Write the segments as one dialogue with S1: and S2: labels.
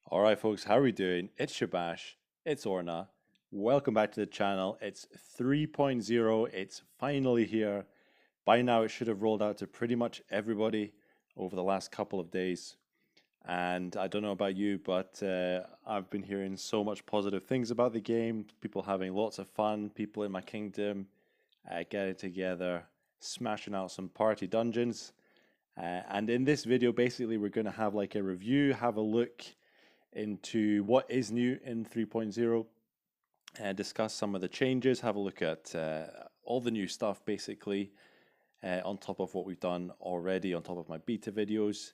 S1: All right, folks, how are we doing? It's Shabash, it's Orna. Welcome back to the channel. It's 3.0. It's finally here. By now, it should have rolled out to pretty much everybody over the last couple of days. And I don't know about you, but I've been hearing so much positive things about the game. People having lots of fun, people in my kingdom getting together, smashing out some party dungeons. And in this video, basically, we're going to have like a review, have a look into what is new in 3.0 and discuss some of the changes, have a look at all the new stuff basically on top of what we've done already, on top of my beta videos.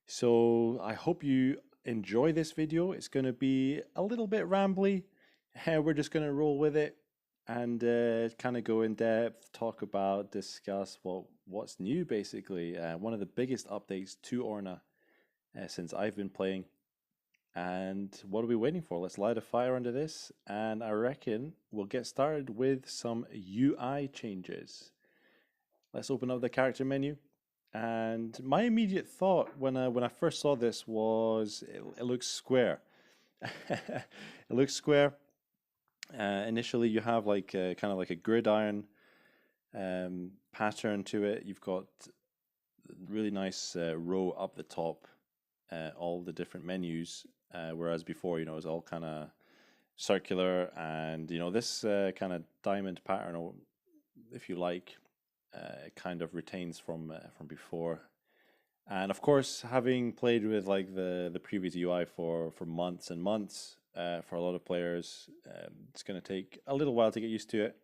S1: So I hope you enjoy this video. It's going to be a little bit rambly. We're just going to roll with it and kind of go in depth, talk about, discuss what's new basically. One of the biggest updates to Orna since I've been playing. And what are we waiting for? Let's light a fire under this, and I reckon we'll get started with some UI changes. Let's open up the character menu. And my immediate thought when I first saw this was it looks square. It looks square. Initially, you have like kind of like a gridiron pattern to it. You've got really nice row up the top, all the different menus. Whereas before, it was all kind of circular, and this kind of diamond pattern, or if you like, it kind of retains from before. And of course, having played with like the previous UI for months and months, for a lot of players, it's going to take a little while to get used to it.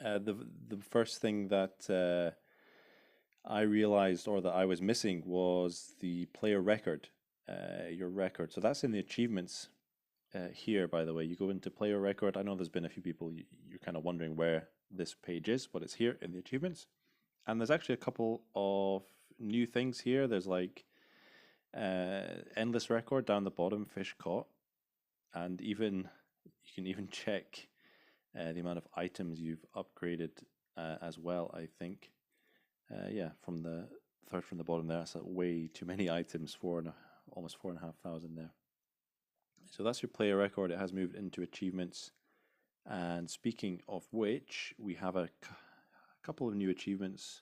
S1: The first thing that I realized, or that I was missing, was the player record. Your record. So that's in the achievements here, by the way. You go into player record. I know there's been a few people, you're kind of wondering where this page is, but it's here in the achievements. And there's actually a couple of new things here. There's like endless record down the bottom, fish caught. And even you can even check the amount of items you've upgraded as well, I think. Yeah, from the third from the bottom there, that's way too many items for almost 4,500 there. So that's your player record. It has moved into achievements. And speaking of which, we have a couple of new achievements.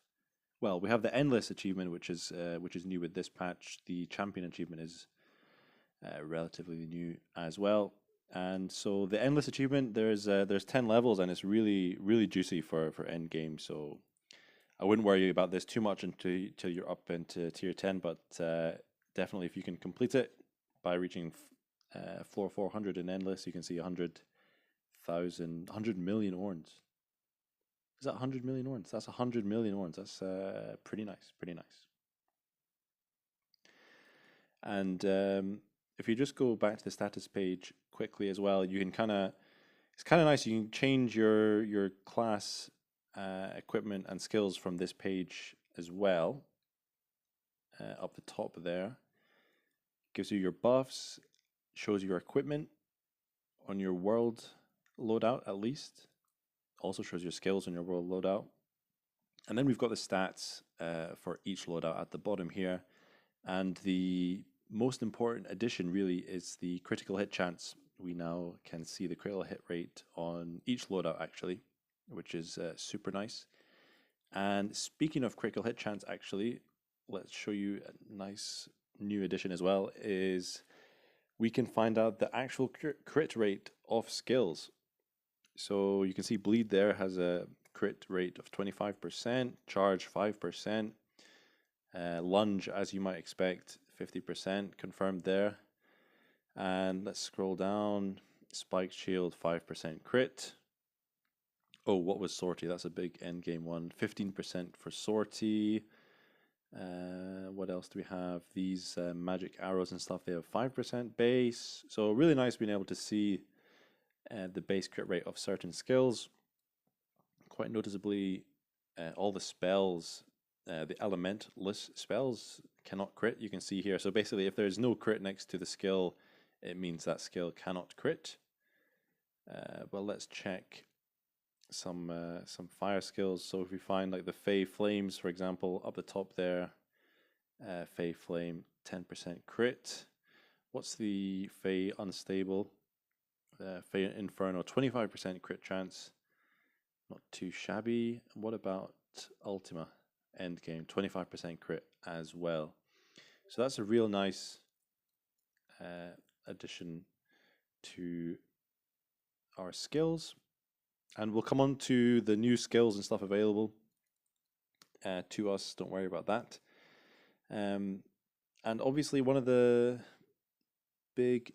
S1: Well, we have the endless achievement, which is new with this patch. The champion achievement is relatively new as well. And so the endless achievement, there's 10 levels, and it's really juicy for end game. So I wouldn't worry about this too much until you're up into tier 10, but definitely if you can complete it by reaching floor 400 in endless, you can see 100 million orns. Is that 100 million orns? That's 100 million orns. That's pretty nice, pretty nice. And if you just go back to the status page quickly as well, you can it's kind of nice. You can change your class equipment and skills from this page as well. Up the top there, gives you your buffs, shows your equipment on your world loadout at least, also shows your skills on your world loadout. And then we've got the stats for each loadout at the bottom here. And the most important addition really is the critical hit chance. We now can see the critical hit rate on each loadout actually, which is super nice. And speaking of critical hit chance, actually, let's show you a nice new addition as well, is we can find out the actual crit rate of skills. So you can see bleed there has a crit rate of 25%, charge 5%, lunge, as you might expect, 50% confirmed there. And let's scroll down, spiked shield 5% crit. Oh, what was sortie? That's a big end game one. 15% for sortie. What else do we have? These magic arrows and stuff, they have 5% base. So really nice being able to see the base crit rate of certain skills. Quite noticeably, all the spells, the elementless spells cannot crit, you can see here. So basically, if there's no crit next to the skill, it means that skill cannot crit. Well, let's check some fire skills. So if we find like the Fey Flames, for example, up the top there, Fey Flame 10% crit, What's the Fey Unstable? Fey Inferno, 25% crit chance. Not too shabby. What about Ultima Endgame? 25% crit as well. So that's a real nice addition to our skills. And we'll come on to the new skills and stuff available to us. Don't worry about that. And obviously, one of the big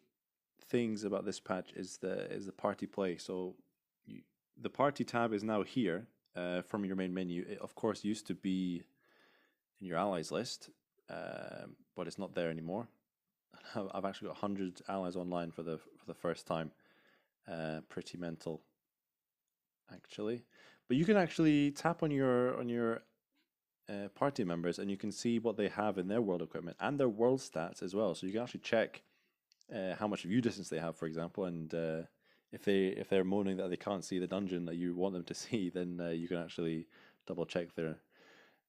S1: things about this patch is the party play. So the party tab is now here from your main menu. It of course used to be in your allies list, but it's not there anymore. I've actually got 100 allies online for the first time. Pretty mental, actually. But you can actually tap on your party members, and you can see what they have in their world equipment and their world stats as well. So you can actually check how much view distance they have, for example, and if they're moaning that they can't see the dungeon that you want them to see, then you can actually double check their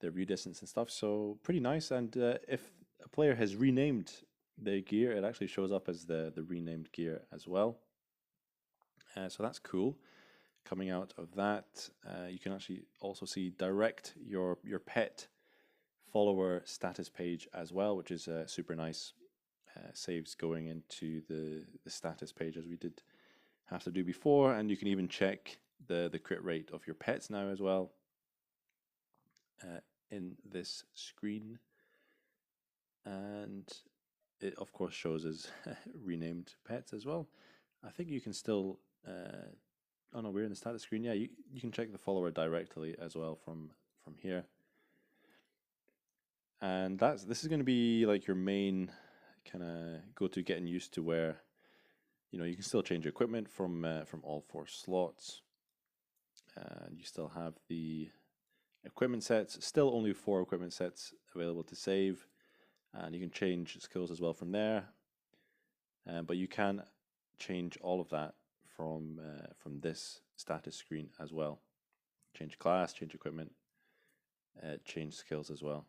S1: view distance and stuff. So pretty nice. And if a player has renamed their gear, it actually shows up as the renamed gear as well. So that's cool. Coming out of that, you can actually also see direct your pet follower status page as well, which is super nice. Saves going into the status page as we did have to do before, and you can even check the crit rate of your pets now as well in this screen. And it of course shows as renamed pets as well. I think you can still oh no, we're in the status screen. Yeah, you can check the follower directly as well from here. And this is going to be like your main kind of go to getting used to where you can still change your equipment from all 4 slots. You still have the equipment sets, still only 4 equipment sets available to save, and you can change skills as well from there. But you can change all of that from this status screen as well. Change class, change equipment, change skills as well.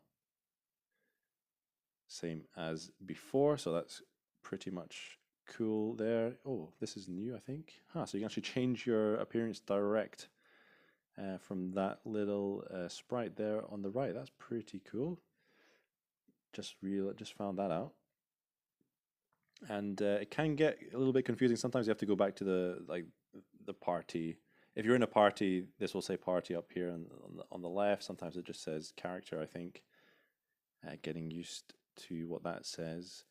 S1: Same as before, so that's pretty much cool there. Oh, this is new, I think. So you can actually change your appearance direct from that little sprite there on the right. That's pretty cool. Just found that out. And it can get a little bit confusing. Sometimes you have to go back to the party. If you're in a party, this will say party up here on the left. Sometimes it just says character, I think. Getting used to what that says.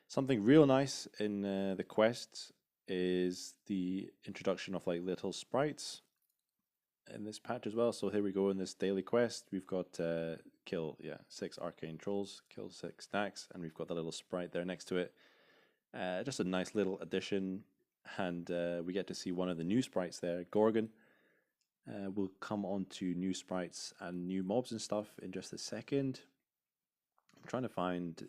S1: Something real nice in the quests is the introduction of like little sprites in this patch as well. So here we go in this daily quest. We've got kill 6 arcane trolls, kill 6 stacks, and we've got the little sprite there next to it. Just a nice little addition, and we get to see one of the new sprites there, Gorgon. We'll come on to new sprites and new mobs and stuff in just a second. I'm trying to find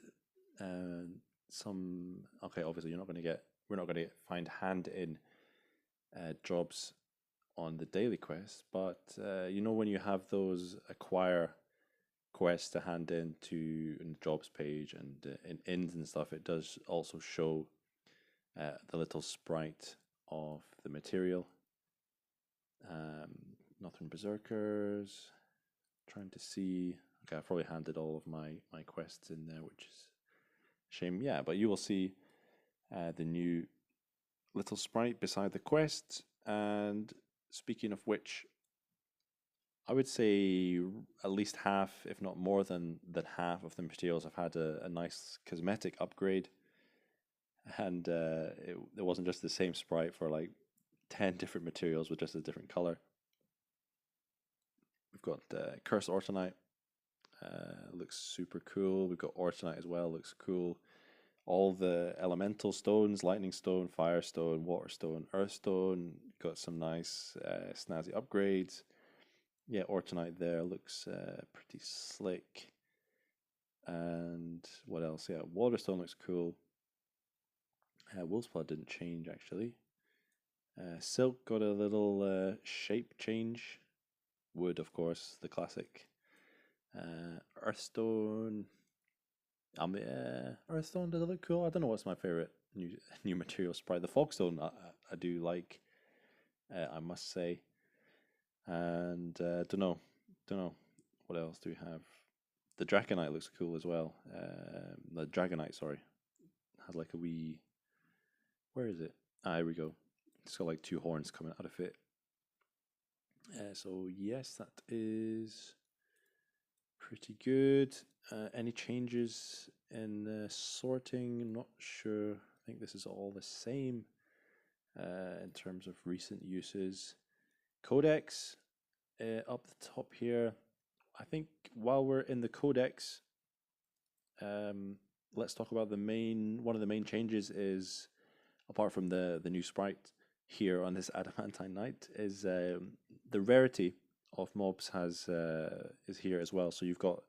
S1: some. Okay, obviously we're not going to find hand-in jobs on the daily quest, but when you have those acquire quests to hand in to the jobs page and in ends and stuff, it does also show the little sprite of the material. Northern Berserkers. Trying to see. Okay, I've probably handed all of my quests in there, which is a shame. Yeah, but you will see the new little sprite beside the quests. And speaking of which, I would say at least half, if not more than half of the materials have had a nice cosmetic upgrade. And it wasn't just the same sprite for like 10 different materials with just a different color. We've got Cursed Ortonite. Looks super cool. We've got Ortonite as well. Looks cool. All the elemental stones, lightning stone, fire stone, water stone, earth stone. Got some nice snazzy upgrades. Yeah, Ortonite there looks pretty slick. And what else? Yeah, Waterstone looks cool. Wolf's Blood didn't change actually. Silk got a little shape change. Wood, of course, the classic. Earthstone. Earthstone, does it look cool? I don't know what's my favorite new material sprite. The Fogstone I do like, I must say. And don't know what else do we have. The Dragonite looks cool as well. The Dragonite, sorry, has like a wee. Where is it? Ah, here we go. It's got like two horns coming out of it. So yes, that is pretty good. Any changes in the sorting? Not sure. I think this is all the same in terms of recent uses. Codex up the top here. I think while we're in the codex, let's talk about one of the main changes is, apart from the new sprite here on this Adamantine Knight, is the rarity of mobs is here as well. So you've got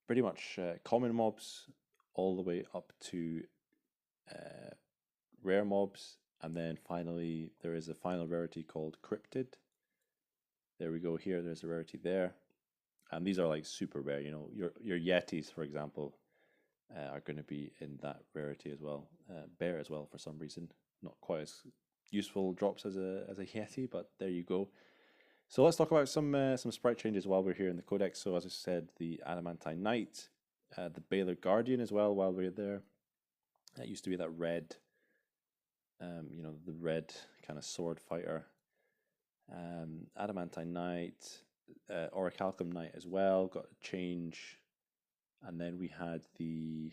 S1: pretty much common mobs all the way up to rare mobs, and then finally there is a final rarity called Cryptid. There we go. Here, there's a rarity there, and these are like super rare. You know, your Yetis, for example, are going to be in that rarity as well. Bear as well for some reason. Not quite as useful drops as a Yeti, but there you go. So let's talk about some sprite changes while we're here in the codex. So as I said, the Adamantine Knight, the Baylor Guardian as well. While we're there, that used to be that red, the red kind of sword fighter. Adamantine Knight, Orichalcum Knight as well got a change, and then we had the.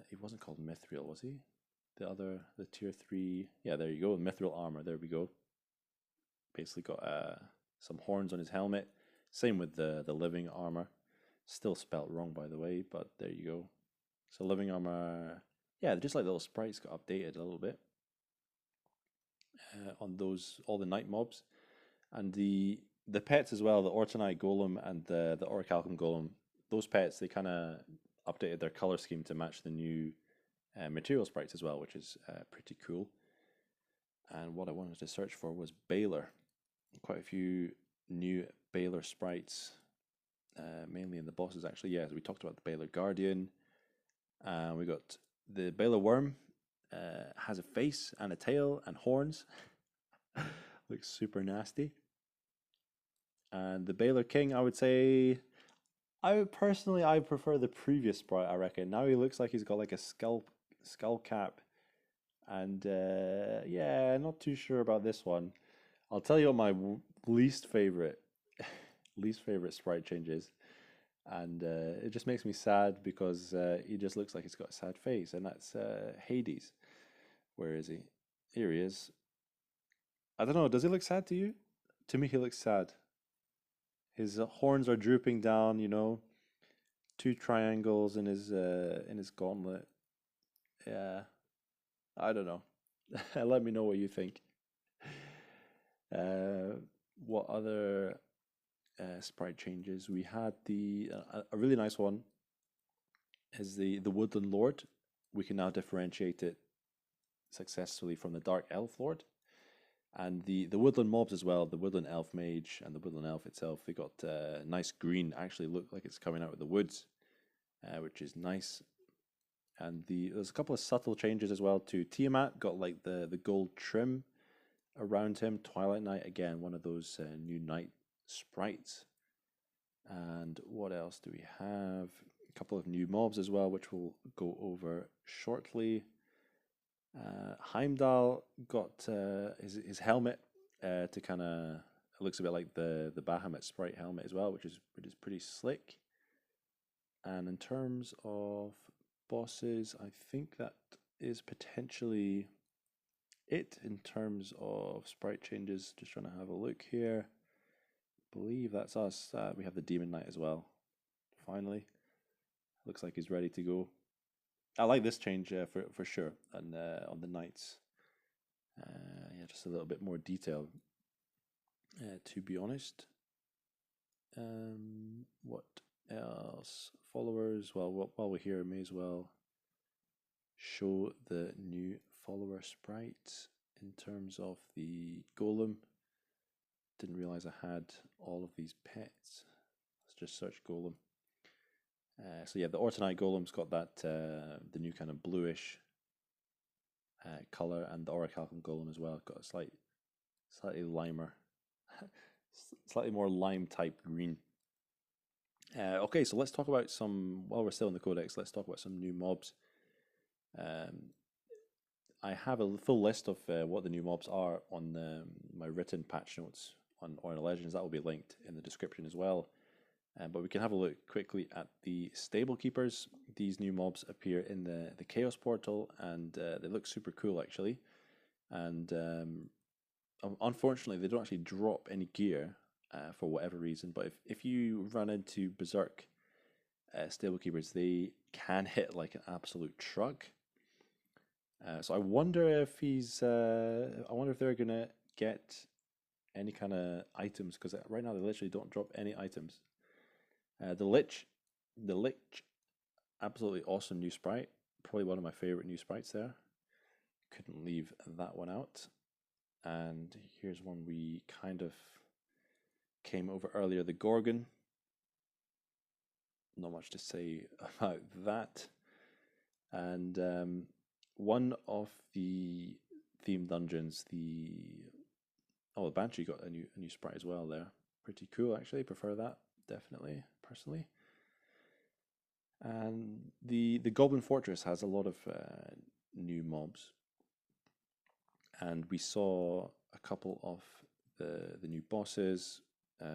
S1: He wasn't called Mithril, was he? The tier 3. Yeah, there you go. Mithril armor. There we go. Basically got some horns on his helmet. Same with the living armor. Still spelt wrong, by the way, but there you go. So living armor, yeah, just like the little sprites got updated a little bit on all the night mobs, and the pets as well. The Ortonite Golem and the Orichalcum Golem. Those pets, they kind of updated their color scheme to match the new material sprites as well, which is pretty cool. And what I wanted to search for was Baylor. Quite a few new Baylor sprites, mainly in the bosses actually. Yeah, so we talked about the Baylor Guardian. We got the Baylor Worm, has a face and a tail and horns. Looks super nasty. And the Baylor King, I would say, I prefer the previous sprite, I reckon. Now he looks like he's got like a skull cap. And yeah, not too sure about this one. I'll tell you what my least favorite sprite change is. And it just makes me sad because he just looks like he's got a sad face, and that's Hades. Where is he? Here he is. I don't know, does he look sad to you? To me, he looks sad. His horns are drooping down, two triangles in his gauntlet. Yeah, I don't know. Let me know what you think. What other sprite changes? We had a really nice one is the Woodland Lord. We can now differentiate it successfully from the Dark Elf Lord. And the Woodland mobs as well, the Woodland Elf Mage and the Woodland Elf itself, they got nice green, actually look like it's coming out of the woods, which is nice. And there's a couple of subtle changes as well to Tiamat, got like the gold trim around him. Twilight Knight, again, one of those new night sprites. And what else do we have? A couple of new mobs as well, which we'll go over shortly. Heimdall got his helmet to kind of, it looks a bit like the Bahamut sprite helmet as well, which is pretty slick. And in terms of bosses, I think that is potentially it in terms of sprite changes. Just trying to have a look here. I believe that's us. We have the Demon Knight as well. Finally, looks like he's ready to go. I like this change for sure, and on the knights, yeah, just a little bit more detail. To be honest, what else? Followers. Well, while we're here, may as well show the new follower sprites in terms of the golem. Didn't realize I had all of these pets. Let's just search golem. So yeah, the Ortonite Golem's got that the new kind of bluish color, and the Orichalcum Golem as well got a slightly limer, slightly more lime type green. Okay, so let's talk about while we're still in the codex, let's talk about some new mobs. I have a full list of what the new mobs are on my written patch notes on Orna Legends. That will be linked in the description as well. But we can have a look quickly at the Stable Keepers. These new mobs appear in the Chaos Portal, and they look super cool actually. And unfortunately, they don't actually drop any gear for whatever reason. But if you run into Berserk Stable Keepers, they can hit like an absolute truck. So I wonder if I wonder if they're gonna get any kind of items, because right now they literally don't drop any items. The Lich, absolutely awesome new sprite. Probably one of my favorite new sprites there. Couldn't leave that one out. And here's one we kind of came over earlier, the Gorgon. Not much to say about that. And one of the theme dungeons, the Banshee got a new sprite as well there. Pretty cool actually. Prefer that definitely personally. And the Goblin Fortress has a lot of new mobs, and we saw a couple of the new bosses.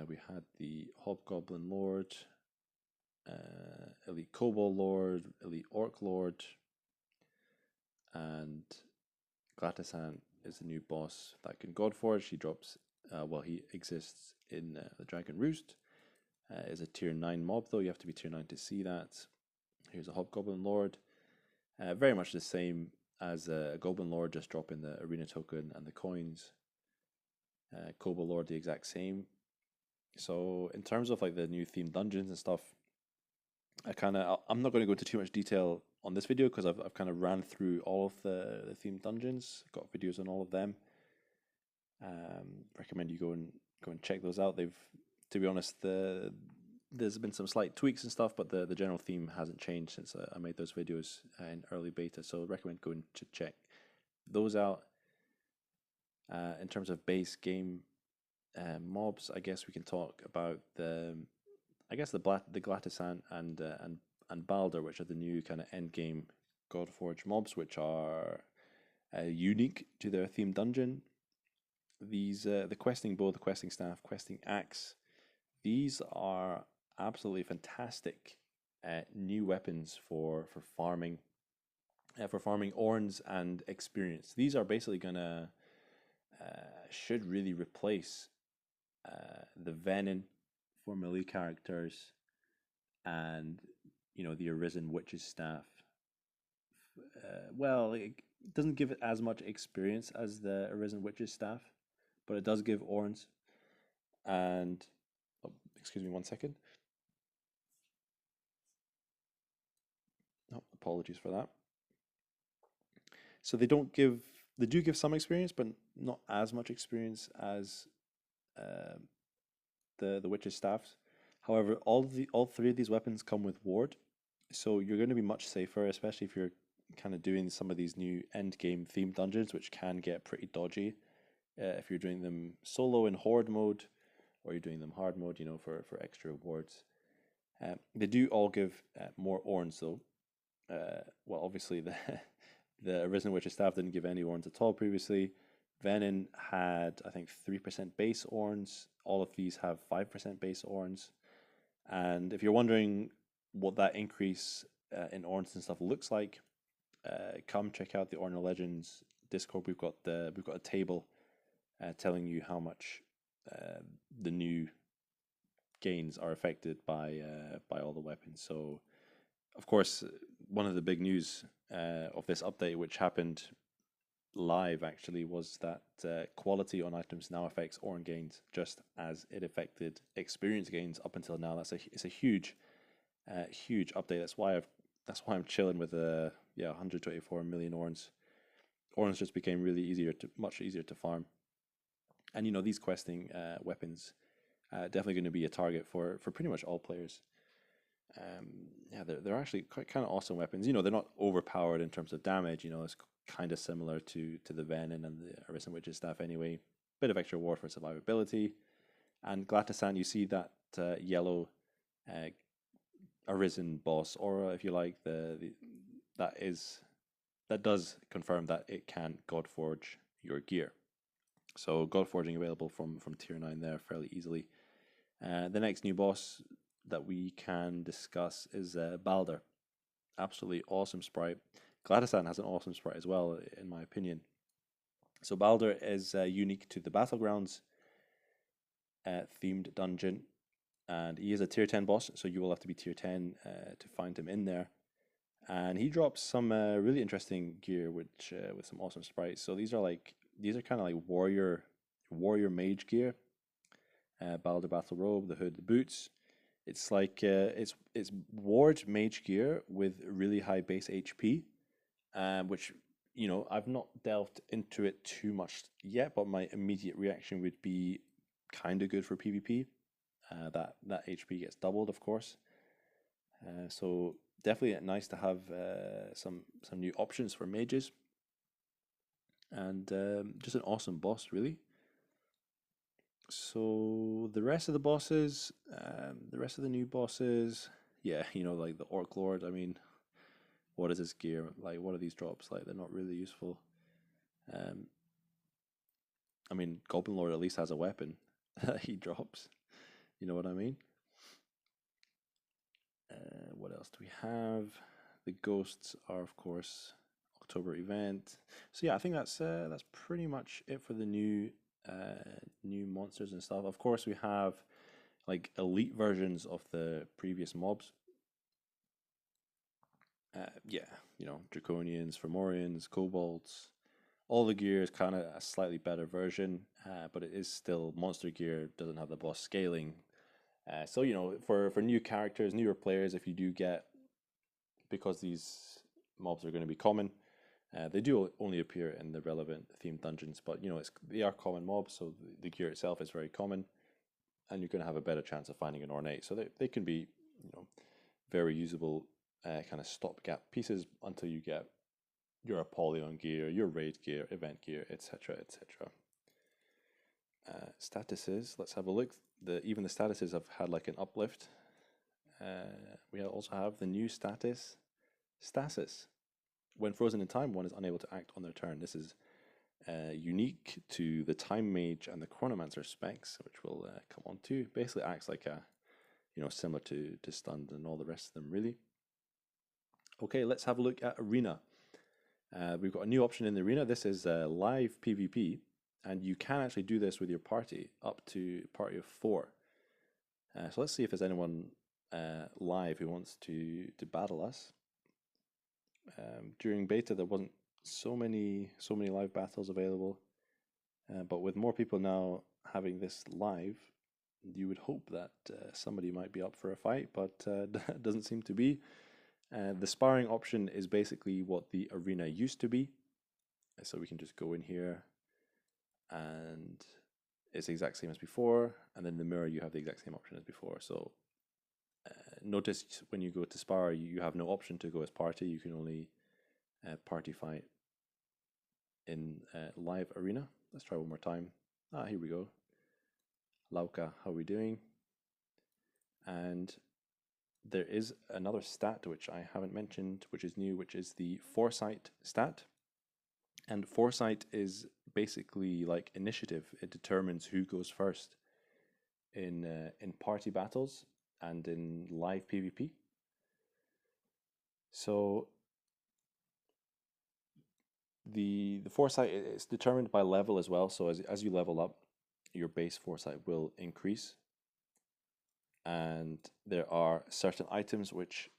S1: We had the Hobgoblin Lord, Elite Kobold Lord, Elite Orc Lord, and Glatisan is the new boss that can Godforge. He drops, he exists in the Dragon Roost. Is a tier 9 mob though, you have to be tier 9 to see that. Here's a Hobgoblin Lord. Very much the same as a Goblin Lord, just dropping the arena token and the coins. Kobold Lord, the exact same. So in terms of like the new themed dungeons and stuff, I'm not going to go into too much detail on this video because I've kind of ran through all of the themed dungeons. Got videos on all of them. Recommend you go and check those out. To be honest, there's been some slight tweaks and stuff, but the general theme hasn't changed since I made those videos in early beta. So I recommend going to check those out. In terms of base game mobs, I guess we can talk about the Glatisan and Balder, which are the new kind of end game Godforge mobs, which are unique to their themed dungeon. These the questing bow, the questing staff, questing axe. These are absolutely fantastic new weapons for farming, orns and experience. These are basically gonna should really replace the venom for melee characters, and the Arisen Witch's staff. It doesn't give it as much experience as the Arisen Witch's staff, but it does give Orns. And excuse me 1 second. Oh, apologies for that. So they do give some experience, but not as much experience as the witch's staffs. However, all three of these weapons come with ward, so you're going to be much safer, especially if you're kind of doing some of these new end game themed dungeons, which can get pretty dodgy if you're doing them solo in horde mode, or you're doing them hard mode, for extra wards. They do all give more Orns though. Obviously the Arisen Witch's staff didn't give any Orns at all previously. Venom had, I think, 3% base Orns. All of these have 5% base Orns. And if you're wondering what that increase in Orns and stuff looks like, come check out the Orna Legends Discord. We've got a table telling you how much the new gains are affected by all the weapons. So, of course, one of the big news of this update, which happened live actually, was that quality on items now affects Orn gains just as it affected experience gains up until now. It's a huge update. That's why I'm chilling with 124 million Orns. Orns just became much easier to farm, and these questing weapons definitely going to be a target for pretty much all players. Yeah, they're actually quite kind of awesome weapons. You know, they're not overpowered in terms of damage. You know, it's kind of similar to the Venom and the Arisen Witch's Staff anyway. Bit of extra war for survivability. And Glatasan, you see that yellow uh, Arisen boss aura, if you like. That is that does confirm that it can Godforge your gear. So Godforging available from tier 9 there fairly easily. The next new boss that we can discuss is Balder. Absolutely awesome sprite. Gladisan has an awesome sprite as well, in my opinion. So Balder is unique to the Battlegrounds themed dungeon, and he is a tier 10 boss, so you will have to be tier 10 to find him in there. And he drops some really interesting gear, which with some awesome sprites. So these are kind of like warrior mage gear. Balder battle robe, the hood, the boots. It's like it's ward mage gear with really high base HP, which you know I've not delved into it too much yet, but my immediate reaction would be kind of good for PvP. That HP gets doubled, of course. So definitely nice to have some new options for mages, and just an awesome boss, really. So the rest of the bosses, the rest of the new bosses, yeah, you know, like the Orc Lord. I mean, what is this gear like? What are these drops like? They're not really useful. Um, I mean, Goblin Lord at least has a weapon that he drops. You know what I mean? What else do we have? The ghosts are, of course, October event. So yeah, I think that's pretty much it for the new monsters and stuff. Of course, we have like elite versions of the previous mobs. Yeah, you know, Draconians, Fomorians, Kobolds. All the gear is kind of a slightly better version, but it is still monster gear. Doesn't have the boss scaling. So you know, for new characters, newer players, if you do get, because these mobs are going to be common, they do only appear in the relevant themed dungeons. But you know, they are common mobs, so the gear itself is very common, and you're going to have a better chance of finding an ornate. So they can be, you know, very usable kind of stopgap pieces until you get your Apollyon gear, your raid gear, event gear, etc., etc. Statuses. Let's have a look. Even the statuses have had like an uplift. We also have the new status, Stasis. When frozen in time, one is unable to act on their turn. This is unique to the Time Mage and the Chronomancer specs, which we'll come on to. Basically acts like a, you know, similar to Stunned and all the rest of them, really. Okay, let's have a look at Arena. We've got a new option in the Arena. This is live PvP, and you can actually do this with your party, up to a party of 4. So let's see if there's anyone live who wants to battle us. During beta, there wasn't so many live battles available, but with more people now having this live, you would hope that somebody might be up for a fight, but doesn't seem to be. The sparring option is basically what the Arena used to be, so we can just go in here, and it's the exact same as before, and then in the mirror you have the exact same option as before. So notice when you go to spar, you have no option to go as party. You can only party fight in live Arena. Let's try one more time. Here we go. Lauka, how are we doing? And there is another stat which I haven't mentioned, which is new, which is the Foresight stat. And Foresight is basically like initiative. It determines who goes first in party battles and in live PvP. So the Foresight is determined by level as well. So as you level up, your base Foresight will increase. And there are certain items which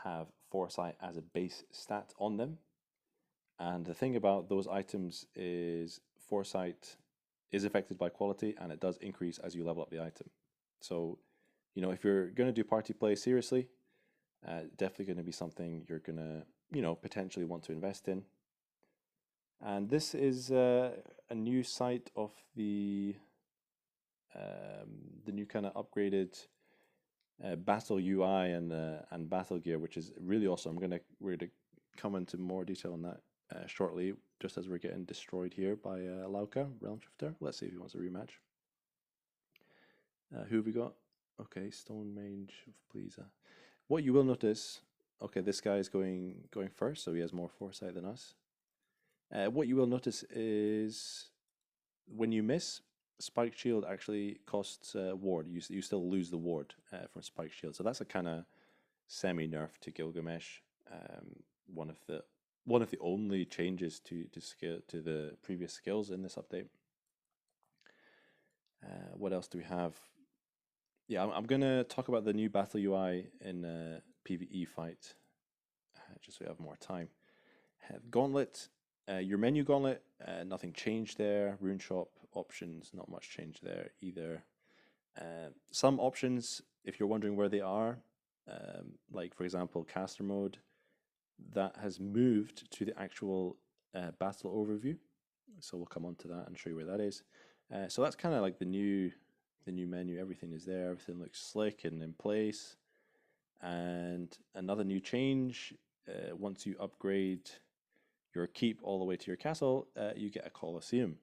S1: have Foresight as a base stat on them. And the thing about those items is Foresight is affected by quality, and it does increase as you level up the item. So, you know, if you're going to do party play seriously, definitely going to be something you're going to, you know, potentially want to invest in. And this is a new site of the new kind of upgraded battle UI and battle gear, which is really awesome. We're gonna come into more detail on that shortly, just as we're getting destroyed here by Lauka, Realm Shifter. Let's see if he wants a rematch. Who have we got? Okay, Stone Mage of Pleaser. What you will notice, okay, this guy is going first, so he has more foresight than us. What you will notice is when you miss, Spike Shield actually costs ward. You still lose the ward from Spike Shield, so that's a kind of semi nerf to Gilgamesh. One of the only changes to the previous skills in this update. What else do we have? Yeah, I'm gonna talk about the new battle UI in PvE fight, just so we have more time. Gauntlet, your menu gauntlet, nothing changed there. Rune shop options, not much change there either. Some options, if you're wondering where they are, like for example, caster mode, that has moved to the actual battle overview. So we'll come on to that and show you where that is. So that's kind of like the new menu. Everything is there. Everything looks slick and in place. And another new change, once you upgrade your keep all the way to your castle, you get a Colosseum.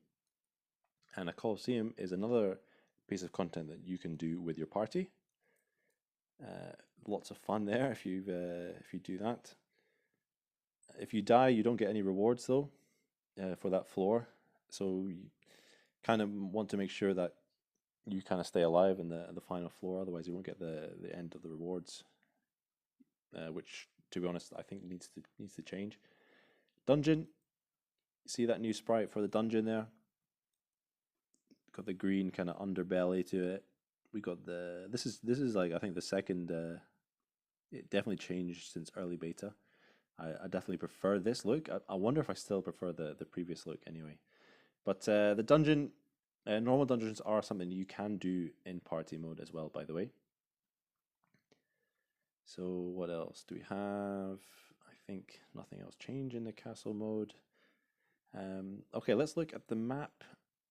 S1: And a Colosseum is another piece of content that you can do with your party. Lots of fun there if you do that. If you die, you don't get any rewards though for that floor. So you kind of want to make sure that you kind of stay alive in the final floor. Otherwise, you won't get the end of the rewards, which, to be honest, I think needs to change. Dungeon, see that new sprite for the dungeon there? Got the green kind of underbelly to it. We got this is like I think the second. It definitely changed since early beta. I definitely prefer this look. I wonder if I still prefer the previous look anyway. But the dungeon, normal dungeons are something you can do in party mode as well, by the way. So what else do we have? I think nothing else changed in the castle mode. Okay, let's look at the map.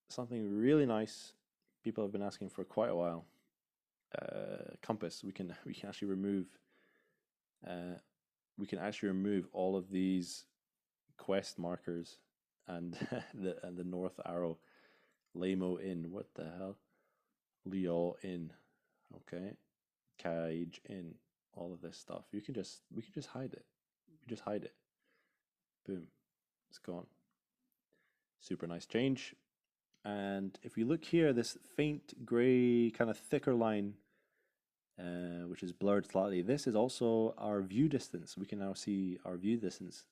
S1: Something really nice people have been asking for quite a while. Compass. We can actually remove. We can actually remove all of these quest markers and the north arrow. Lamo in. What the hell? Leo in. Okay. Cage in. All of this stuff. We can just hide it. We just hide it. Boom. It's gone. Super nice change. And if you look here, this faint gray kind of thicker line, which is blurred slightly, this is also our view distance. We can now see our view distance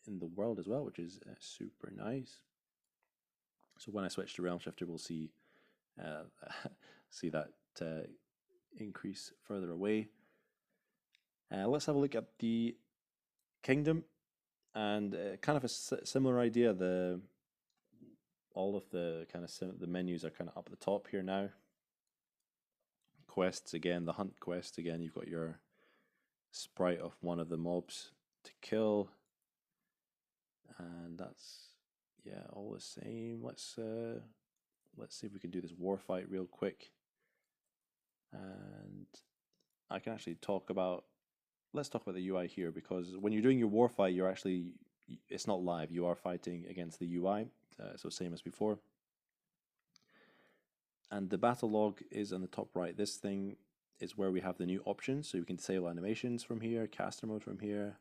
S1: in the world as well, which is super nice. So when I switch to Realm Shifter, we'll see see that increase further away. Let's have a look at the kingdom, and kind of a similar idea. All of the kind of the menus are kind of up at the top here now. Quests again, the hunt quest again. You've got your sprite of one of the mobs to kill, and that's all the same. Let's see if we can do this war fight real quick, and I can actually talk about. Let's talk about the UI here, because when you're doing your war fight, it's not live. You are fighting against the UI. So same as before. And the battle log is on the top right. This thing is where we have the new options. So we can disable animations from here, caster mode from here,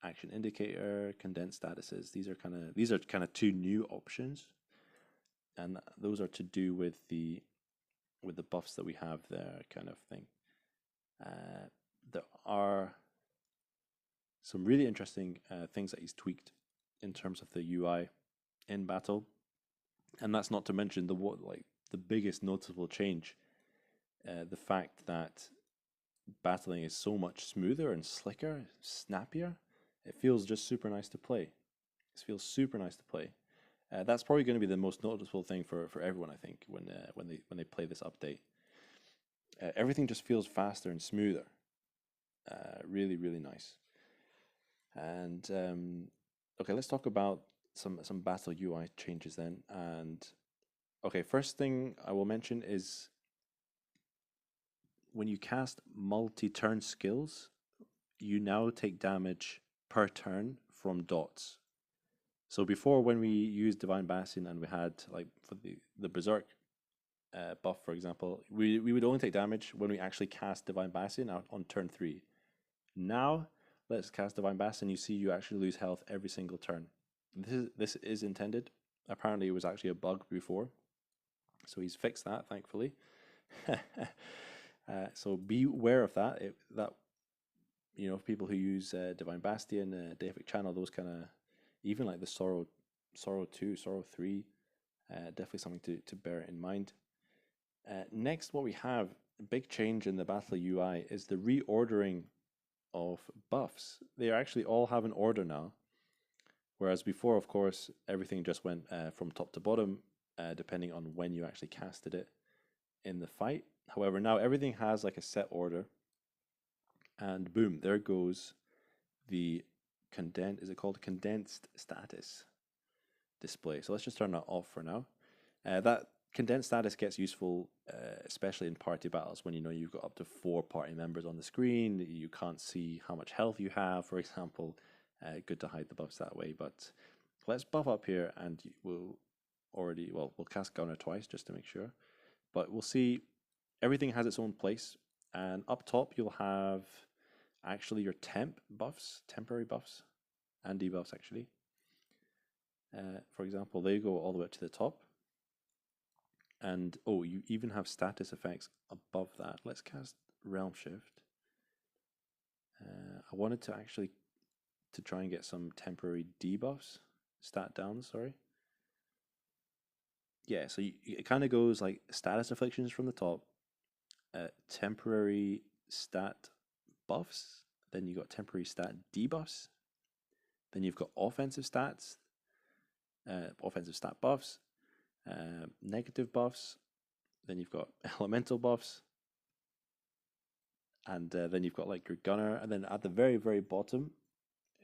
S1: action indicator, condensed statuses. These are kind of two new options, and those are to do with the buffs that we have there, kind of thing. There are some really interesting things that he's tweaked in terms of the UI in battle, and that's not to mention the biggest noticeable change, the fact that battling is so much smoother and slicker, snappier. It feels just super nice to play. It feels super nice to play. That's probably going to be the most noticeable thing for everyone, I think, when they play this update. Everything just feels faster and smoother. Really, really nice. And okay, let's talk about some battle UI changes then. And okay, first thing I will mention is when you cast multi-turn skills, you now take damage per turn from dots. So before, when we used Divine Bastion and we had, like, for the Berserk buff, for example, we would only take damage when we actually cast Divine Bastion out on turn 3. Now, let's cast Divine Bastion. You see, you actually lose health every single turn. This is intended. Apparently, it was actually a bug before, so he's fixed that, thankfully. So beware of that. People who use Divine Bastion, Deific Channel, those kind of, even like the Sorrow 2, Sorrow 3, definitely something to bear in mind. Next, what we have, a big change in the battle UI, is the reordering of buffs. They actually all have an order now, whereas before, of course, everything just went from top to bottom, depending on when you actually casted it in the fight. However, now everything has like a set order, and boom, there goes the condensed status display. So let's just turn that off for now. That condensed status gets useful, especially in party battles, when you've got up to 4 party members on the screen. You can't see how much health you have, for example. Good to hide the buffs that way. But let's buff up here, and we'll cast Gunner twice just to make sure. But we'll see everything has its own place. And up top, you'll have actually your temporary buffs, and debuffs actually. For example, they go all the way up to the top. And you even have status effects above that. Let's cast Realm Shift. I wanted to actually try and get some temporary debuffs, stat downs, sorry. Yeah, so it kind of goes like status afflictions from the top, temporary stat buffs, then you got temporary stat debuffs, then you've got offensive stats, offensive stat buffs, negative buffs, then you've got elemental buffs, and then you've got like your gunner, and then at the very, very bottom,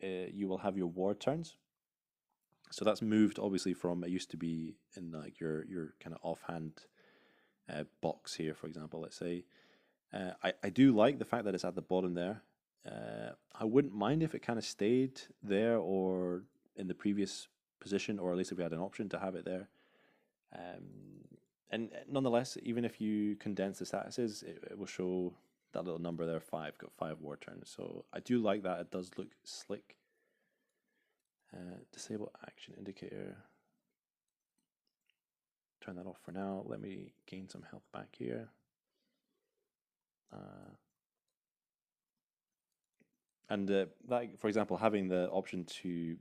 S1: you will have your war turns. So that's moved obviously from, it used to be in like your kind of offhand box here, for example, let's say. I do like the fact that it's at the bottom there. I wouldn't mind if it kind of stayed there or in the previous position, or at least if we had an option to have it there. And nonetheless, even if you condense the statuses, it will show that little number there, 5, got 5 war turns. So I do like that. It does look slick. Disable action indicator. Turn that off for now. Let me gain some health back here. That, for example, having the option to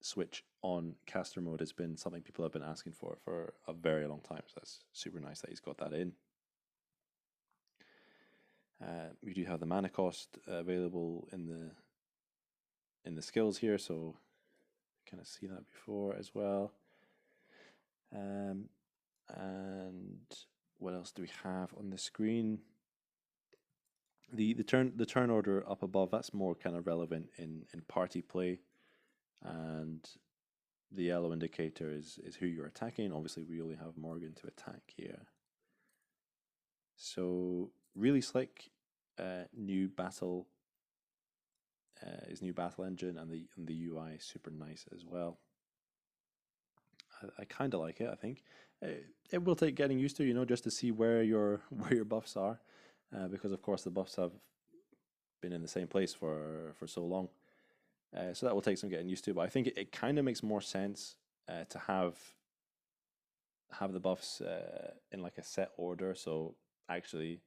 S1: switch on caster mode has been something people have been asking for a very long time. So that's super nice that he's got that in. We do have the mana cost available in the skills here, so kind of see that before as well. And what else do we have on the screen? The turn order up above, that's more kind of relevant in party play, and the yellow indicator is who you're attacking. Obviously, we only have Morgan to attack here. So really slick. New battle engine, and the UI super nice as well. I kind of like it. I think it will take getting used to, just to see where your buffs are, because of course the buffs have been in the same place for so long. So that will take some getting used to. But I think it kind of makes more sense to have the buffs in like a set order. So actually,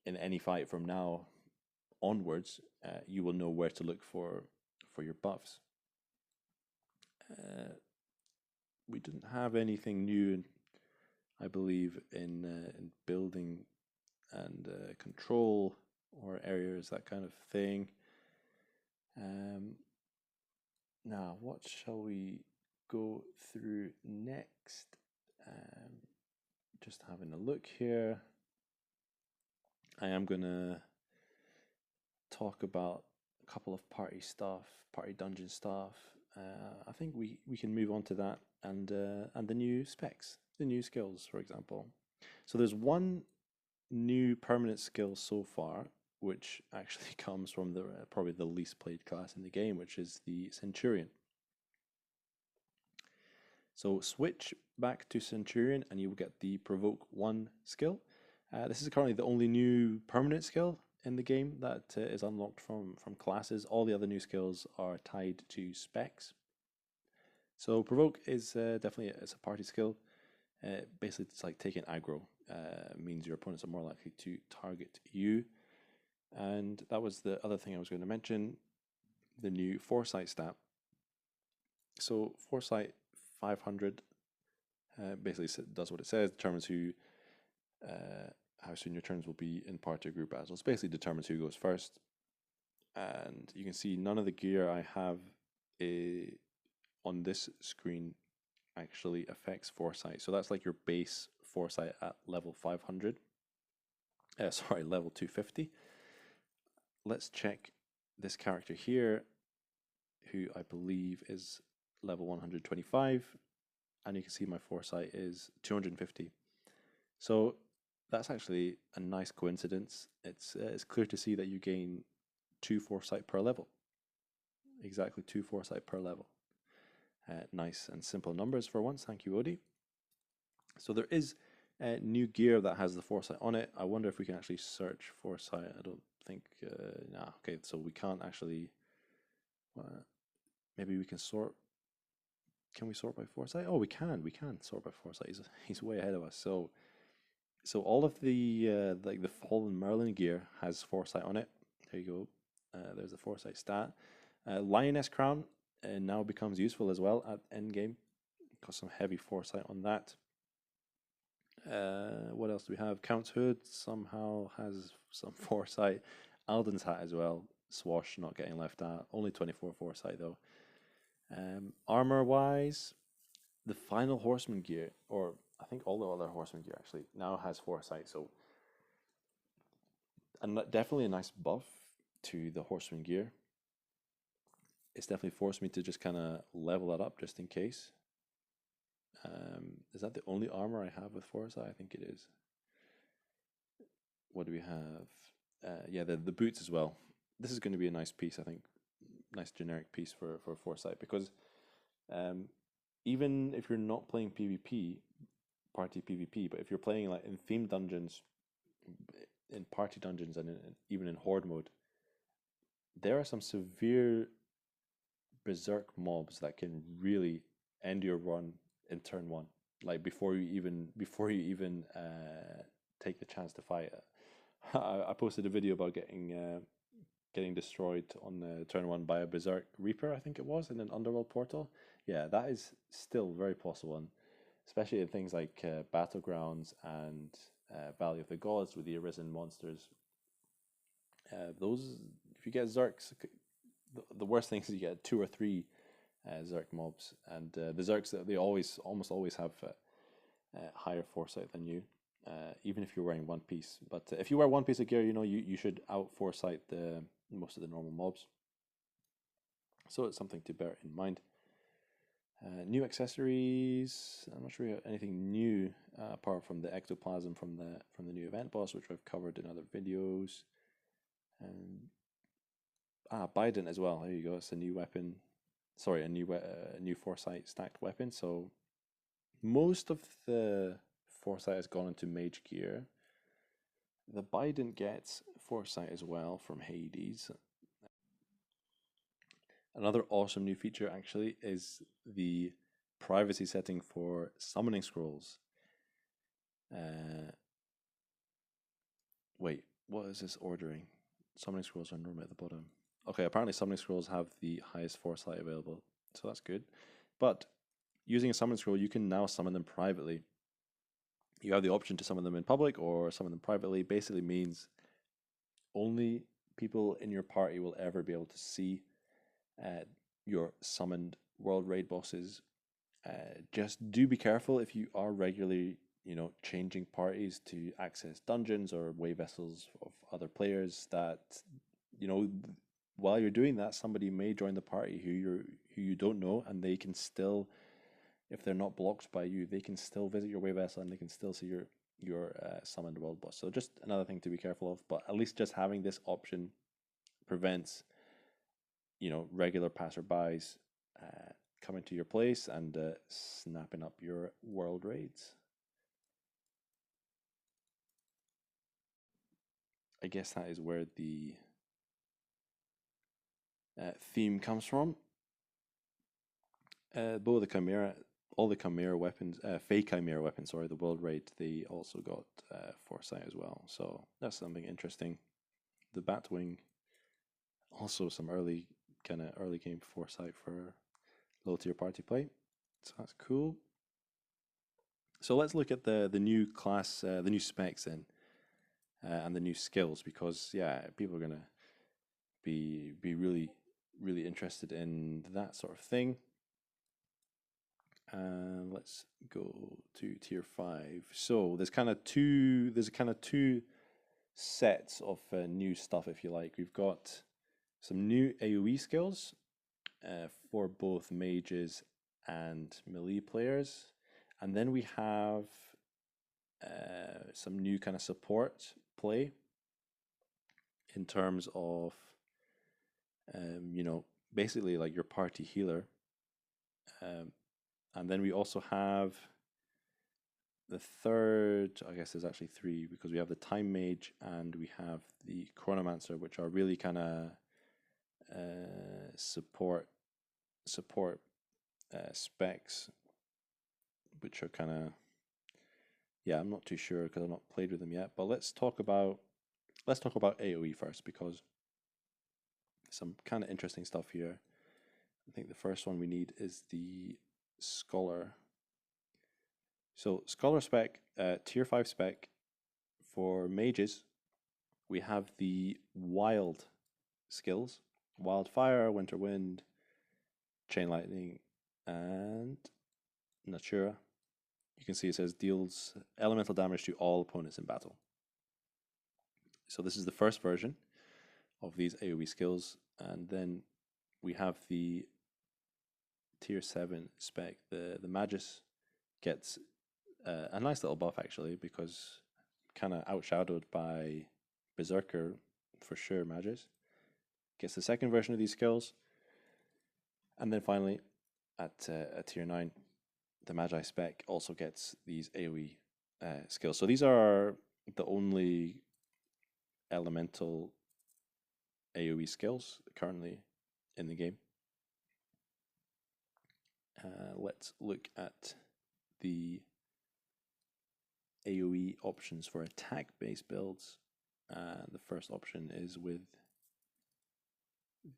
S1: in any fight from now onwards, you will know where to look for your buffs. We didn't have anything new, I believe, in building and control or areas, that kind of thing. Now, what shall we go through next? Just having a look here. I am gonna talk about a couple of party dungeon stuff. I think we can move on to that, and the new specs, the new skills, for example. So there's one new permanent skill so far, which actually comes from the probably the least played class in the game, which is the Centurion. So switch back to Centurion and you will get the Provoke 1 skill. This is currently the only new permanent skill in the game that is unlocked from classes. All the other new skills are tied to specs. So Provoke is definitely it's a party skill. Basically, it's like taking aggro. Means your opponents are more likely to target you. And that was the other thing I was going to mention, the new Foresight stat. So Foresight 500 basically does what it says, determines who, how soon your turns will be in party or group battles. Basically determines who goes first. And you can see none of the gear I have on this screen actually affects Foresight. So that's like your base Foresight at level 500. Level 250. Let's check this character here, who I believe is level 125, and you can see my Foresight is 250. So that's actually a nice coincidence. It's clear to see that you gain 2 Foresight per level. Exactly 2 Foresight per level. Nice and simple numbers for once. Thank you, Odie. So there is new gear that has the Foresight on it. I wonder if we can actually search Foresight. I don't think, nah, okay, so we can't actually, maybe we can sort, can we sort by Foresight? Oh, we can sort by Foresight. He's way ahead of us. So all of the, like the Fallen Merlin gear has Foresight on it. There you go. There's the Foresight stat. Lioness Crown now becomes useful as well at endgame. Got some heavy Foresight on that. What else do we have? Count's Hood somehow has some Foresight. Alden's Hat as well. Swash not getting left out. Only 24 Foresight though. Armor wise, the final Horseman gear, or I think all the other Horseman gear actually, now has Foresight. So, and definitely a nice buff to the Horseman gear. It's definitely forced me to just kind of level that up just in case. Is that the only armor I have with Foresight? I think it is. What do we have? Yeah, the boots as well. This is going to be a nice piece, I think. Nice generic piece for Foresight, because even if you're not playing PvP, party PvP, but if you're playing like in themed dungeons, in party dungeons, and even in horde mode, there are some severe berserk mobs that can really end your run in turn 1, like before you even take the chance to fight. I posted a video about getting destroyed on turn 1 by a berserk reaper, I think it was, in an underworld portal. Yeah, that is still very possible, and especially in things like battlegrounds and Valley of the Gods with the arisen monsters. Those, if you get Zerks, the worst thing is you get 2 or 3 Zerk mobs, and the Zerks, they almost always have higher Foresight than you, even if you're wearing one piece. But if you wear one piece of gear, you should out Foresight most of the normal mobs. So it's something to bear in mind. New accessories. I'm not sure we have anything new apart from the ectoplasm from the new event boss, which I've covered in other videos. Biden as well. There you go. It's a new weapon. Sorry, a new Foresight stacked weapon. So most of the Foresight has gone into mage gear. The Biden gets Foresight as well from Hades. Another awesome new feature actually is the privacy setting for summoning scrolls. Wait, what is this ordering? Summoning scrolls are normally at the bottom. Okay, apparently summoning scrolls have the highest Foresight available, so that's good. But using a summoning scroll, you can now summon them privately. You have the option to summon them in public or summon them privately. Basically means only people in your party will ever be able to see your summoned world raid bosses. Just do be careful if you are regularly, changing parties to access dungeons or way vessels of other players, that, while you're doing that, somebody may join the party who you don't know, and they can still, if they're not blocked by you, they can still visit your way vessel and they can still see your summoned world boss. So just another thing to be careful of, but at least just having this option prevents, regular passerbys coming to your place and snapping up your world raids. I guess that is where the theme comes from. Both the Chimera, all the Chimera weapons, fake Chimera weapons, sorry, the world raid, they also got Foresight as well. So that's something interesting. The Batwing, also some early game Foresight for low tier party play. So that's cool. So let's look at the new class, the new specs then, and the new skills, because people are gonna be really interested in that sort of thing. Let's go to tier 5. So there's kind of two sets of new stuff, if you like. We've got some new AoE skills for both mages and melee players, and then we have some new kind of support play in terms of basically like your party healer. And then we also have the third, I guess there's actually 3, because we have the Time Mage and we have the Chronomancer, which are really kind of support specs, which are kind of, I'm not too sure because I've not played with them yet. But let's talk about AoE first, because some kind of interesting stuff here. I think the first one we need is the Scholar. So Scholar spec, tier 5 spec for mages, we have the Wild skills: Wildfire, Winter Wind, Chain Lightning, and Natura. You can see it says deals elemental damage to all opponents in battle. So this is the first version of these AoE skills, and then we have the tier 7 spec. The Magus gets a nice little buff actually, because kind of outshadowed by Berserker for sure. Magus gets the second version of these skills, and then finally at tier 9, the Magi spec also gets these AoE skills. So these are the only elemental AoE skills currently in the game. Let's look at the AoE options for attack-based builds. The first option is with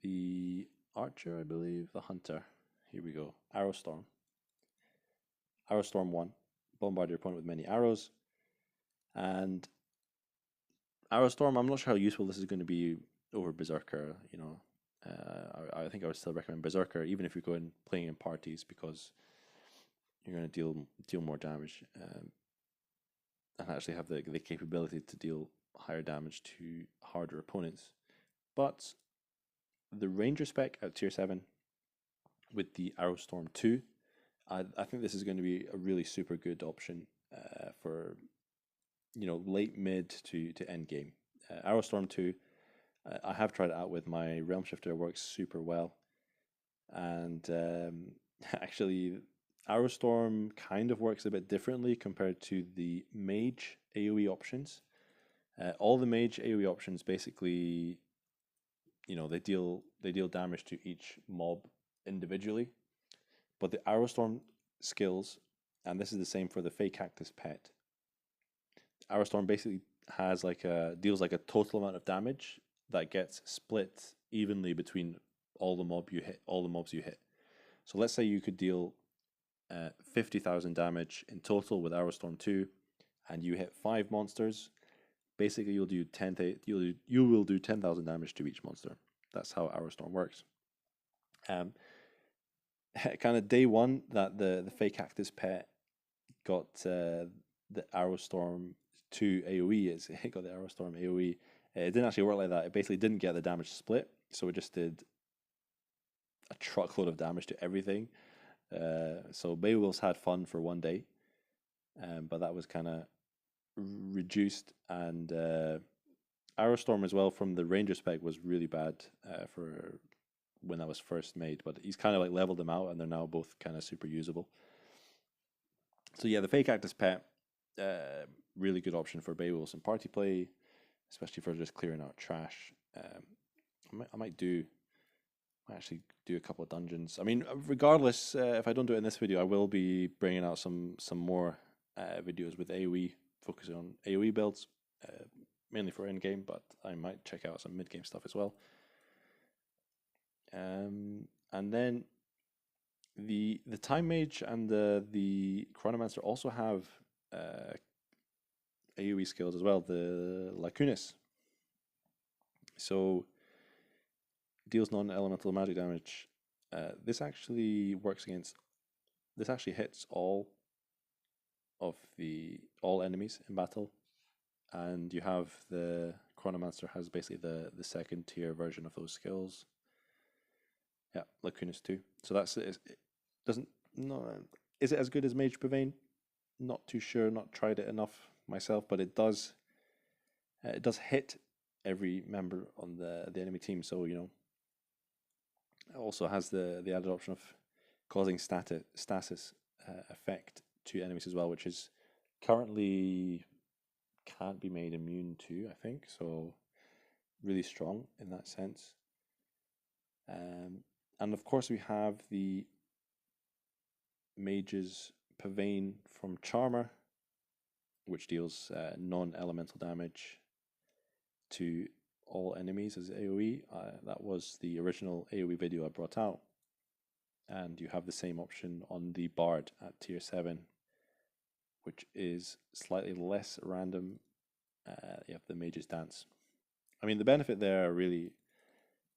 S1: the Archer, I believe, the Hunter. Here we go. Arrow Storm. Arrow Storm 1. Bombard your opponent with many arrows. And Arrow Storm, I'm not sure how useful this is going to be over Berserker. I think I would still recommend Berserker, even if you're going playing in parties, because you're going to deal more damage and actually have the capability to deal higher damage to harder opponents. But the Ranger spec at tier 7 with the Arrow Storm 2, I think this is going to be a really super good option for late mid to end game. Arrow Storm 2, I have tried it out with my Realm Shifter. It works super well, and actually Arrow Storm kind of works a bit differently compared to the Mage AoE options. All the Mage AoE options basically, they deal damage to each mob individually, but the Arrow Storm skills, and this is the same for the Fey Cactus pet, Arrow Storm basically has deals a total amount of damage that gets split evenly between all the mobs you hit. So let's say you could deal 50,000 damage in total with Arrow Storm 2, and you hit 5 monsters. Basically, you will do 10,000 damage to each monster. That's how Arrow Storm works. Kind of day one that the Fey Cactus pet got the Arrow Storm 2 AoE, it got the Arrow Storm AoE. It didn't actually work like that. It basically didn't get the damage split, so it just did a truckload of damage to everything. So Beowulf's had fun for one day, but that was kind of reduced, and Arrow Storm as well from the Ranger spec was really bad for when that was first made, but he's kind of like leveled them out, and they're now both kind of super usable. So yeah, the Fake Cactus Pet, really good option for Beowulfs and party play, especially for just clearing out trash. I might actually do a couple of dungeons. I mean, regardless, if I don't do it in this video, I will be bringing out some more videos with AoE, focusing on AoE builds, mainly for in game, but I might check out some mid game stuff as well. And then the Time Mage and the Chronomancer also have AoE skills as well. The Lacunis, so deals non-elemental magic damage. This actually hits all enemies in battle, and you have the Chronomancer has basically the second tier version of those skills. Yeah, Lacunis too. So that's it. Is it as good as Mage Pavane? Not too sure. Not tried it enough myself, but it does hit every member on the enemy team. So it also has the added option of causing stasis effect to enemies as well, which is currently can't be made immune to, I think. So really strong in that sense. And of course we have the Mage's Pavane from Charmer, which deals non-elemental damage to all enemies as AoE. That was the original AoE video I brought out. And you have the same option on the Bard at tier 7, which is slightly less random. You have the Mage's Dance. I mean, the benefit there really,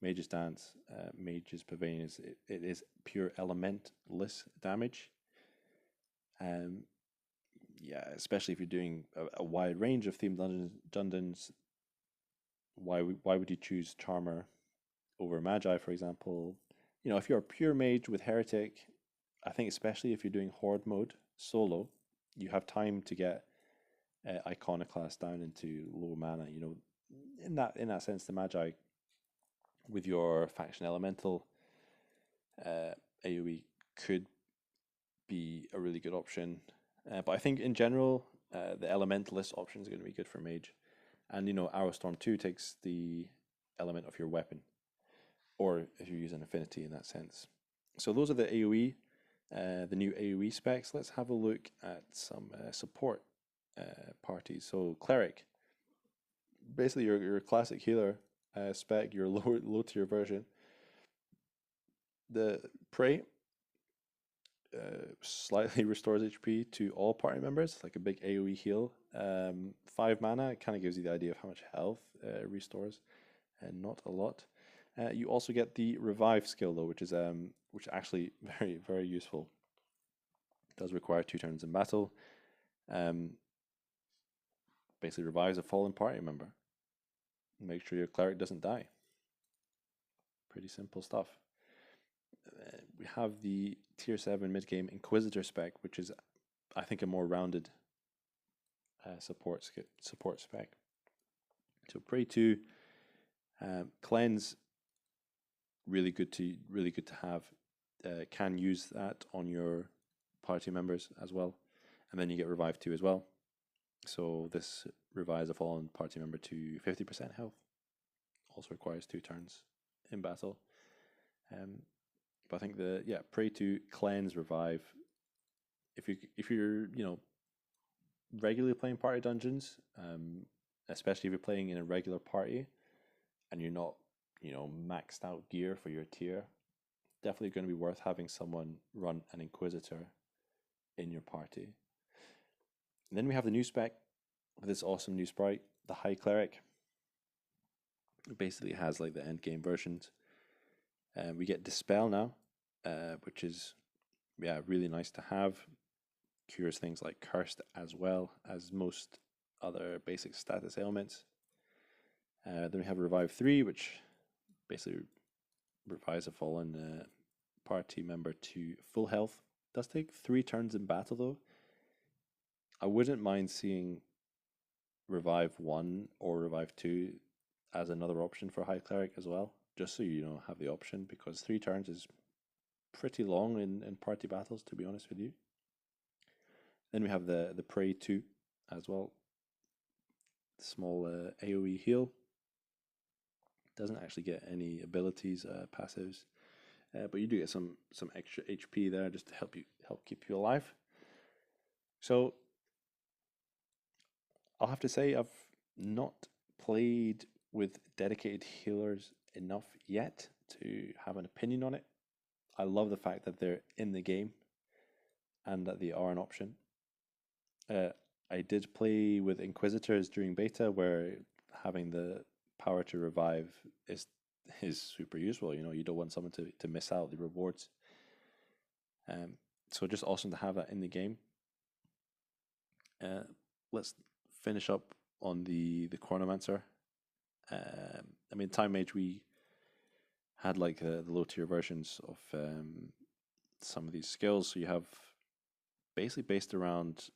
S1: Mage's Dance, Mage's Pavane, is it is pure elementless damage. Yeah, especially if you're doing a wide range of themed dungeons. Why would you choose Charmer over Magi, for example? If you're a pure mage with Heretic, I think especially if you're doing Horde mode solo, you have time to get Iconoclast down into low mana. In that sense, the Magi with your faction elemental AoE could be a really good option. But I think in general, the Elementalist option is going to be good for Mage. And Arrow Storm 2 takes the element of your weapon, or if you use an affinity in that sense. So those are the AoE, the new AoE specs. Let's have a look at some support parties. So Cleric, basically your classic healer spec, your low tier version. The Prey slightly restores HP to all party members, like a big AoE heal. 5 mana, it kind of gives you the idea of how much health restores, and not a lot. You also get the Revive skill though, which is actually very, very useful. It does require 2 turns in battle. Basically revives a fallen party member. Make sure your cleric doesn't die. Pretty simple stuff. We have the tier 7 mid-game Inquisitor spec, which is, I think, a more rounded support spec. So Pray 2, Cleanse, really good to have. Can use that on your party members as well, and then you get Revive 2 as well. So this revives a fallen party member to 50% health. Also requires 2 turns in battle. But I think Pray 2, Cleanse, Revive. If you're regularly playing party dungeons, especially if you're playing in a regular party and you're not maxed out gear for your tier, definitely going to be worth having someone run an Inquisitor in your party. And then we have the new spec with this awesome new sprite, the High Cleric. It basically has like the end game versions. We get Dispel now, which is really nice to have. Cures things like Cursed as well as most other basic status ailments. Then we have Revive 3, which basically revives a fallen party member to full health. Does take 3 turns in battle though. I wouldn't mind seeing revive 1 or revive 2 as another option for High Cleric as well, just so you know have the option, because 3 turns is pretty long in party battles, to be honest with you. Then we have the Prey 2 as well. Small AoE heal. Doesn't actually get any abilities, passives, but you do get some extra HP there just to help keep you alive. So I'll have to say I've not played with dedicated healers enough yet to have an opinion on it. I love the fact that they're in the game and that they are an option. I did play with Inquisitors during beta, where having the power to revive is super useful. You know, you don't want someone to miss out the rewards. So just awesome to have that in the game. Let's finish up on the Chronomancer. I mean, Time Mage, we had like the low tier versions of some of these skills. So you have basically based around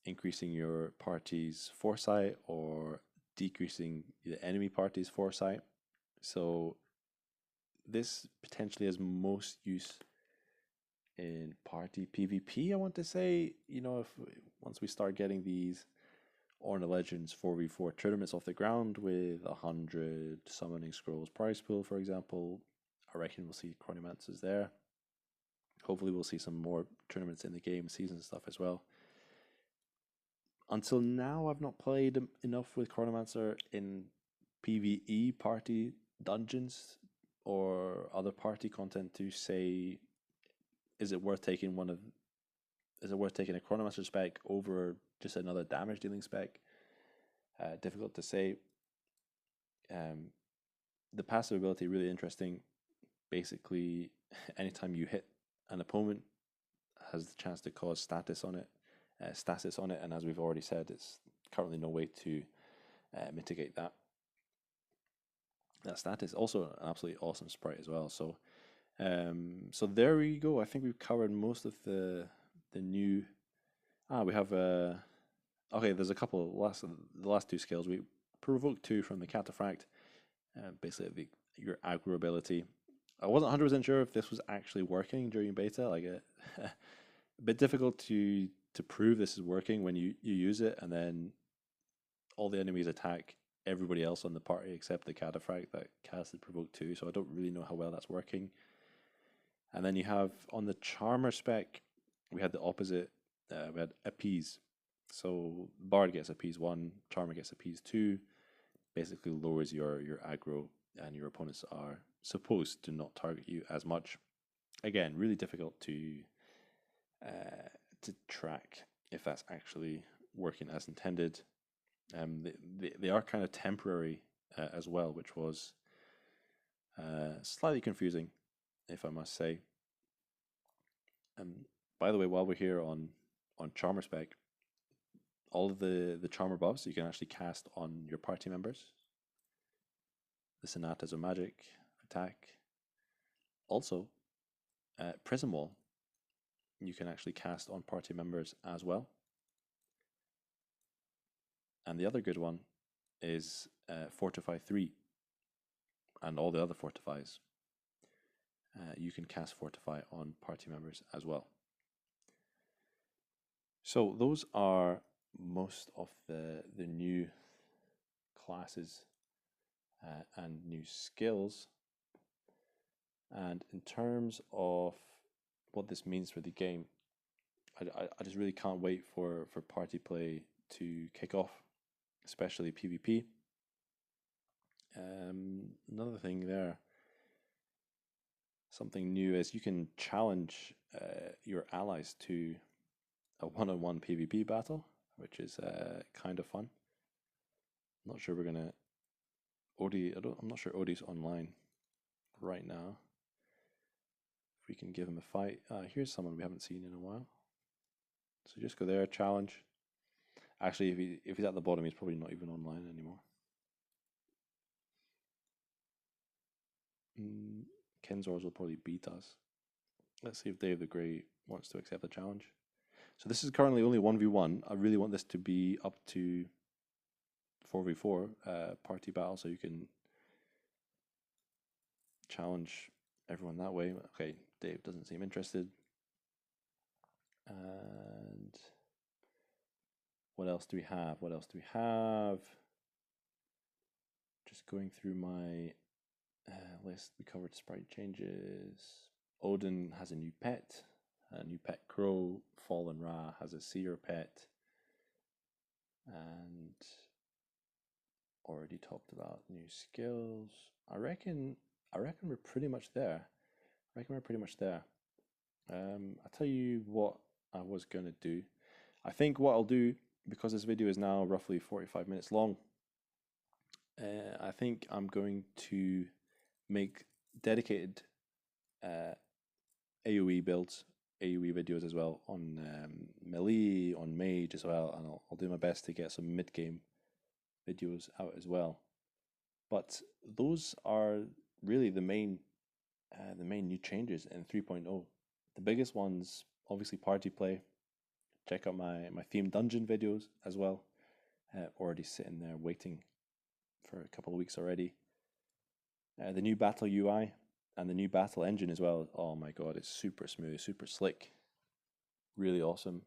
S1: increasing your party's foresight or decreasing the enemy party's foresight. So this potentially has most use in party PvP, I want to say. You know, if once we start getting these Orna Legends 4v4 tournaments off the ground with 100 summoning scrolls prize pool, for example, I reckon we'll see Chronomancers there. Hopefully we'll see some more tournaments in the game, season stuff as well. Until now, I've not played enough with Chronomancer in PvE party dungeons or other party content to say, is it worth taking a Chronomancer spec over just another damage dealing spec? Difficult to say. The passive ability really interesting. Basically, anytime you hit an opponent, has the chance to cause stasis on it, and as we've already said, it's currently no way to mitigate that. That status. Also an absolutely awesome sprite as well. So so there we go. I think we've covered most of the new. We have okay. There's a couple the last 2 skills. We provoke 2 from the Cataphract. Basically your aggro ability. I wasn't 100% sure if this was actually working during beta. Like a bit difficult to prove this is working when you use it, and then all the enemies attack everybody else on the party except the Cataphract that casted provoke 2. So I don't really know how well that's working. And then you have on the Charmer spec, we had the opposite. We had Appease. So Bard gets Appease 1, Charmer gets Appease 2. Basically lowers your aggro, and your opponents are supposed to not target you as much. Again, really difficult to track if that's actually working as intended. They are kind of temporary as well, which was slightly confusing, if I must say. By the way, while we're here on Charmer spec, all of the Charmer buffs you can actually cast on your party members. The Sonatas of Magic, attack. Also, Prism Wall you can actually cast on party members as well. And the other good one is Fortify 3 and all the other Fortifies. You can cast Fortify on party members as well. So those are most of the new classes and new skills. And in terms of what this means for the game, I just really can't wait for party play to kick off, especially PvP. Another thing there, something new is you can challenge your allies to a one-on-one PvP battle, which is kind of fun. I'm not sure we're gonna I'm not sure Odie's online right now. If we can give him a fight. Here's someone we haven't seen in a while. So just go there, challenge. Actually, if he's at the bottom, he's probably not even online anymore. Kenzors will probably beat us. Let's see if Dave the Grey wants to accept the challenge. So this is currently only 1v1. I really want this to be up to 4v4 party battle, so you can challenge everyone that way. Okay, Dave doesn't seem interested. And what else do we have? What else do we have? Just going through my list. We covered sprite changes. Odin has a new pet crow. Fallen Ra has a seer pet. And already talked about new skills. I reckon we're pretty much there. I'll tell you what I was gonna do. I think what I'll do, because this video is now roughly 45 minutes long, I think I'm going to make dedicated AoE builds, AoE videos as well on melee, on mage as well, and I'll do my best to get some mid-game videos out as well. But those are really the main new changes in 3.0. The biggest ones, obviously, party play. Check out my themed dungeon videos as well. Already sitting there waiting for a couple of weeks already. The new battle UI and the new battle engine as well. Oh my god, it's super smooth, super slick, really awesome.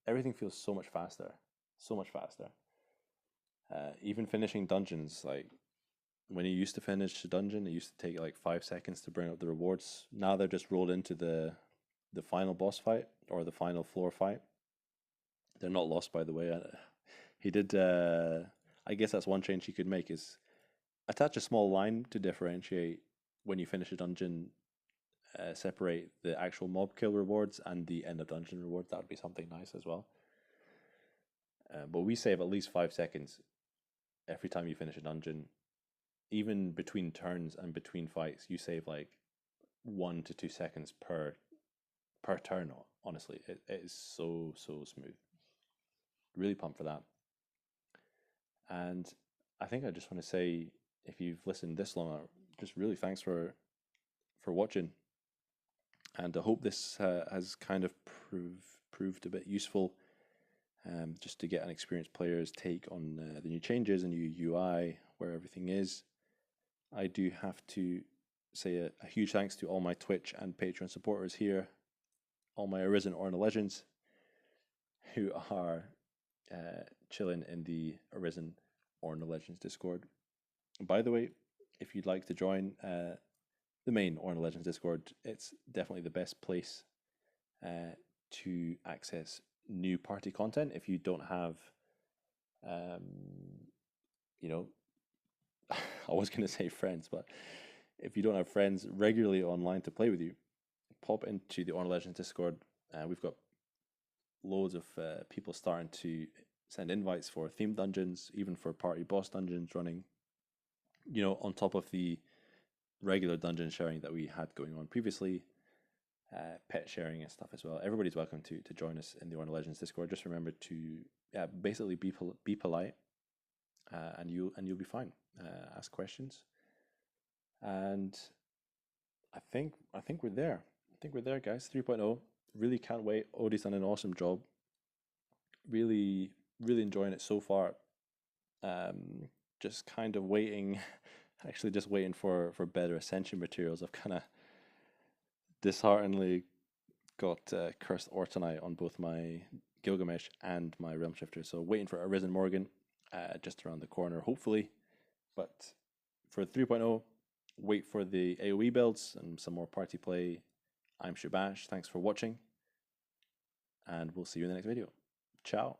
S1: Everything feels so much faster, even finishing dungeons, like when you used to finish a dungeon, it used to take like 5 seconds to bring up the rewards. Now they're just rolled into the final boss fight or the final floor fight. They're not lost, by the way. He did. I guess that's one change you could make, is attach a small line to differentiate when you finish a dungeon. Separate the actual mob kill rewards and the end of dungeon rewards. That would be something nice as well. But we save at least 5 seconds every time you finish a dungeon. Even between turns and between fights, you save like 1 to 2 seconds per turn. Honestly, it is so smooth. Really pumped for that. And I think I just want to say, if you've listened this long, just really thanks for watching. And I hope this has kind of proved a bit useful, just to get an experienced player's take on the new changes, the new UI, where everything is. I do have to say a huge thanks to all my Twitch and Patreon supporters here, all my Arisen Orna Legends, who are chilling in the Arisen Orna Legends Discord. By the way, if you'd like to join the main Orna Legends Discord, it's definitely the best place to access new party content. If you don't have, I was going to say friends, but if you don't have friends regularly online to play with you, pop into the Orna Legends Discord. We've got loads of people starting to send invites for themed dungeons, even for party boss dungeons running, on top of the regular dungeon sharing that we had going on previously, pet sharing and stuff as well. Everybody's welcome to join us in the Orna Legends Discord. Just remember to basically be polite, and you'll be fine. Ask questions, and I think we're there. Guys. 3.0. Really can't wait. Odie's done an awesome job. Really enjoying it so far. Just kind of waiting, actually just waiting for better Ascension materials. I've kind of dishearteningly got Cursed Ortonite on both my Gilgamesh and my Realm Shifter, so waiting for Arisen Morgan just around the corner, hopefully. But for 3.0, wait for the AoE builds and some more party play. I'm Shabash, thanks for watching, and we'll see you in the next video. Ciao.